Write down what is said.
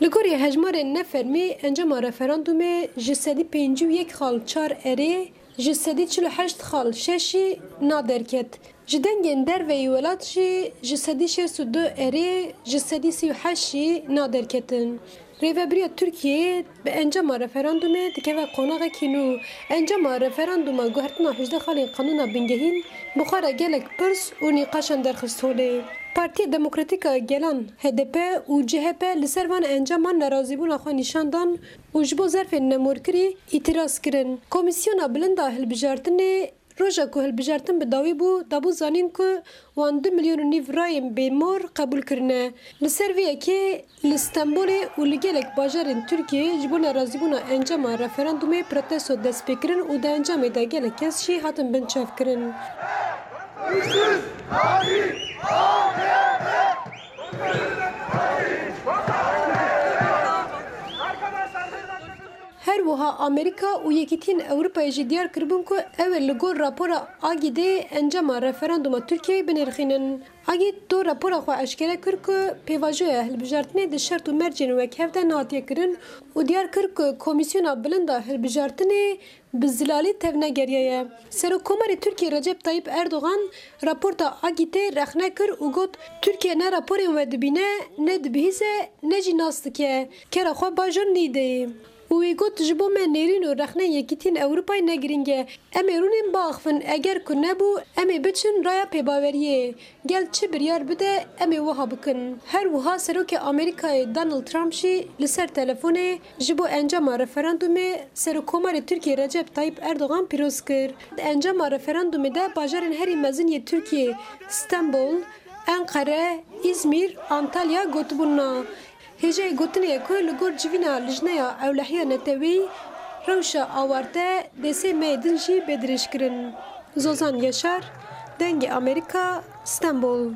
Li hejmarên nefermî encama referandumê ji sedî pêncî û yek xal çar erê ji sedî çil û heşt xal şeşî naderket. Ji dengên derveyî welat jî ji sedî şêst û du erê ji sedî sî û heşt jî naderketin. Rêveberiya Tirkiyeyê bi encama referandumê dikeve qonaqekî nû. Encama referanduma guhertina 18 xalên qanûna bingehîn bi xwe re gelek pirs û nîqaşan derxist holê. Partiya Demokratîk a Gelan HDP û CHP li ser van encaman nerazîbûna xwe nîşan dan û ji bo zerfên nemûrkirî îtiraz kirin. Komîsyona Bilind a Hilbijartinê roja ku hilbijartin bi dawî bû dabû zanîn ku wan 2,5 milyon rayên bêmor qebûl kirine. Li ser vê yekê li Stenbolê û li gelek bajarên Tirkiyeyê ji bo nerazîbûna encama referandumê protesto destpêkirin û di encamê de gelek kes jî hatin binçavkirin. Her wiha Amerîka û Yekîtiyên Ewropayê jî diyar kiribûn ku ew ê li gor rapora Agîdê encama referanduma Tirkiyeyê binêrxînin. Agîd du rapora xwe eşkere kir ku pêvajoya hilbijartinê di şert û mercên wekhev de nehatiye kirin û diyar kir ku Komîsyona Bilind a Hilbijartinê bi zilalî tevnegeriye ye. Serokkomarê Tirkiye Recep Tayyip Erdogan raporta Agîdê rexne kir û got Tirkiye ne raporên we dibîne, ne dibihîze, ne jî nas dike. Kera xwe bajar nîdê. û wê got ji bo me nêrîn û rexneyên Yekîtiyên Ewropayê ne giring e. Em ê rûnên biaxivin, eger ku nebû em ê biçin raya pêbaweriyê. Gel çi biryar bide em ê wiha bikin. Her wiha Serokê Amerîkayê Donald Trump jî li ser telefonê ji bo encama referandumê Serokkomarê Tirkiye Recep Tayyip Erdogan pîroz kir. Encama referandumê de bajarên herî meziniyê Tirkiye Stenbol, Enqere, İzmir, Antalya gotibûna. Hêjeyê gotinê ye ku li gor civîna lijneya ewlehiya netewî rewşa awarte desê meyê din jî bêdirêjkirin. Zozan Yaşar, Dengê Amerîka, Stenbol.